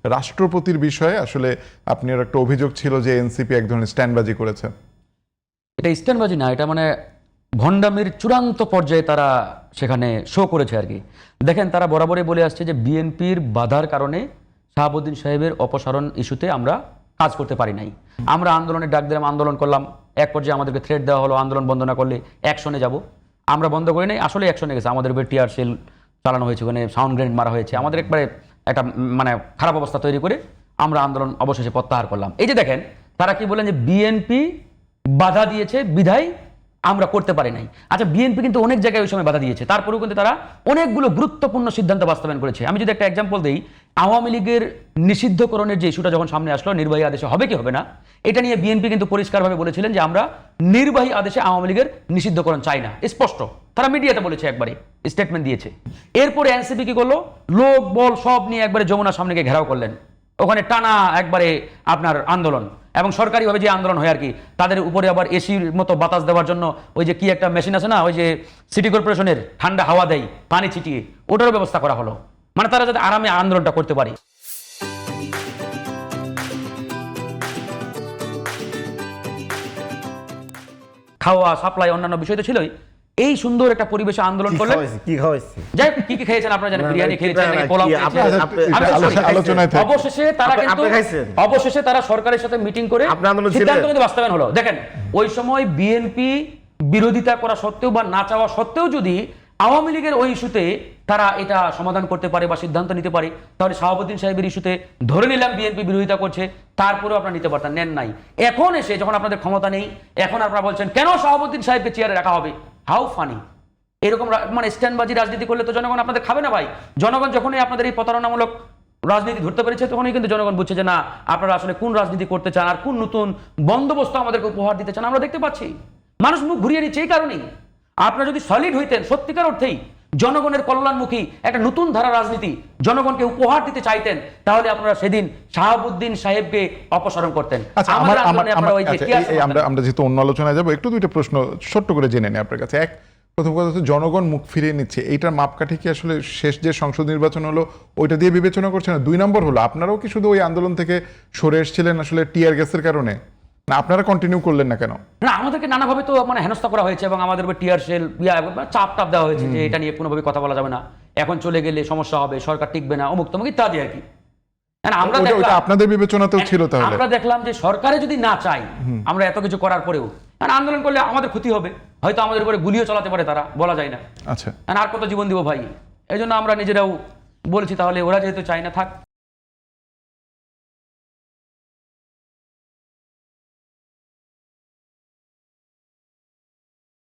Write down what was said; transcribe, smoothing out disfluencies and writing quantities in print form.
রাষ্ট্রপতির বিষয়ে আসলে আপনার একটা অভিযোগ ছিল যে এনসিপি এক ধরনের স্ট্যান্ডবাজি করেছে। এটা স্ট্যান্ডবাজি না, এটা মানে ভণ্ডামির চূড়ান্ত পর্যায়ে তারা সেখানে শো করেছে আর কি। দেখেন, তারা বরাবরই বলে আসছে যে বিএনপির বাধার কারণে শাহাবুদ্দিন সাহেবের অপসারণ ইস্যুতে আমরা কাজ করতে পারি নাই। আমরা আন্দোলনের ডাক দিলাম, আন্দোলন করলাম, এক পর্যায়ে আমাদেরকে থ্রেট দেওয়া হলো আন্দোলন বন্ধ না করলে অ্যাকশনে যাব। আমরা বন্ধ করি নাই, আসলে অ্যাকশনে গেছে, আমাদের উপরে টিয়ার সেল চালানো হয়েছে, ওখানে সাউন্ড গ্রেনেড মারা হয়েছে, আমাদের একবারে একটা মানে খারাপ অবস্থা তৈরি করে আমরা আন্দোলন অবশেষে প্রত্যাহার করলাম। এই যে দেখেন, তারা কি বলেন যে বিএনপি বাধা দিয়েছে বিধায় আমরা করতে পারি নাই। আচ্ছা, বিএনপি কিন্তু অনেক জায়গায় ওই সময় বাধা দিয়েছে, তারপরেও কিন্তু তারা অনেকগুলো গুরুত্বপূর্ণ সিদ্ধান্ত বাস্তবায়ন করেছে। আমি যদি একটা এক্সাম্পল দিই, আওয়ামী লীগের নিষিদ্ধকরণের যে ইস্যুটা যখন সামনে আসলো, নির্বাহী আদেশে হবে কি হবে না, এটা নিয়ে বিএনপি কিন্তু পরিষ্কারভাবে বলেছিলেন যে আমরা নির্বাহী আদেশে আওয়ামী লীগের নিষিদ্ধকরণ চাই না, স্পষ্ট তারা মিডিয়াতে বলেছে, একবারে স্টেটমেন্ট দিয়েছে। এরপরে এনসিপি কি করলো, লোক বল সব নিয়ে একবারে যমুনার সামনে গিয়ে ঘেরাও করলেন, ওখানে টানা একবারে আপনার আন্দোলন, এবং সরকারিভাবে যে আন্দোলন হয় আর কি, তাদের উপরে আবার এসির মতো বাতাস দেওয়ার জন্য ওই যে কি একটা মেশিন আছে না, ওই যে সিটি কর্পোরেশনের ঠান্ডা হাওয়া দেয় পানি ছিটিয়ে, ওটারও ব্যবস্থা করা হলো, মানে তারা যাতে আরামে আন্দোলনটা করতে পারে। খাওয়া সাপ্লাই অন্যান্য বিষয় তো ছিলই, এই সুন্দর একটা পরিবেশে আন্দোলন করলে কি খাওয়াইছে যাই কি কি খেয়েছেন আপনারা জানেন, বিরিয়ানি খেয়েছেন নাকি পোলাও আলোচনায় থাকে। অবশেষে তারা কিন্তু অবশেষে তারা সরকারের সাথে মিটিং করে সিদ্ধান্ত কিন্তু বাস্তবায়ন হলো। দেখেন, ওই সময় বিএনপি বিরোধিতা করা সত্ত্বেও বা না চাওয়া সত্ত্বেও যদি আওয়ামী লীগের ওই ইস্যুতে তারা এটা সমাধান করতে পারে বা সিদ্ধান্ত নিতে পারে, তাহলে শাহাবুদ্দিন সাহেবের ইস্যুতে ধরে নিলাম বিএনপি বিরোধিতা করছে, তারপরেও আপনারা নিতে পারতেন, নেন নাই। এখন এসে যখন আপনাদের ক্ষমতা নেই, এখন আপনারা বলছেন কেন শাহাবুদ্দিন সাহেবকে চেয়ারে রাখা হবে, হাউ ফানি। এরকম মানে স্ট্যান্ডবাজি রাজনীতি করলে তো জনগণ আপনাদের খাবে না ভাই। জনগণ যখনই আপনাদের এই প্রতারণামূলক রাজনীতি ধরতে পেরেছে, তখনই কিন্তু জনগণ বুঝছে যে না, আপনারা আসলে কোন রাজনীতি করতে চান আর কোন নতুন বন্দোবস্ত আমাদেরকে উপহার দিতে চান আমরা দেখতে পাচ্ছি। মানুষ মুখ ঘুরিয়ে নিচ্ছে এই কারণেই। আপনারা যদি সলিড হইতেন, সত্যিকার অর্থেই জনগণের কল্যাণমুখী একটা নতুন ধারা রাজনীতি জনগণকে উপহার দিতে চাইতেন, তাহলে আপনারা সেদিন শাহাবুদ্দিন সাহেবকে অপসারণ করতেন। আমরা যেহেতু অন্য আলোচনায় যাবো, একটু দুইটা প্রশ্ন ছোট্ট করে জেনে নিই আপনার কাছে। প্রথম কথা হচ্ছে, জনগণ মুখ ফিরিয়ে নিচ্ছে, এইটার মাপকাঠি কি আসলে শেষ যে সংসদ নির্বাচন হলো ওইটা দিয়ে বিবেচনা করছে না? 2 নম্বর হলো, আপনারাও কি শুধু ওই আন্দোলন থেকে সরে এসেছিলেন আসলে টিয়ার গ্যাসের কারণে, না আপনারা কন্টিনিউ করলেন না কেন? না, আমাদেরকে নানাভাবে তো মানে হেনস্থা করা হয়েছে এবং আমাদের উপর টিয়ার সেল চাপ টাপ দেওয়া হয়েছে যে এটা নিয়ে কোনোভাবে কথা বলা যাবে না, এখন চলে গেলে সমস্যা হবে, সরকার টিকবে না, অমুক তমুক ইত্যাদি আর কি। আপনাদের বিবেচনাতেও ছিল? তাহলে আমরা দেখলাম যে সরকারে যদি না চাই, আমরা এত কিছু করার পরেও আন্দোলন করলে আমাদের ক্ষতি হবে, হয়তো আমাদের উপরে গুলিও চালাতে পারে তারা, বলা যায় না। আচ্ছা, আর কত জীবন দিব ভাই, এই জন্য আমরা নিজেরাও বলেছি তাহলে ওরা যেহেতু চাই না থাক।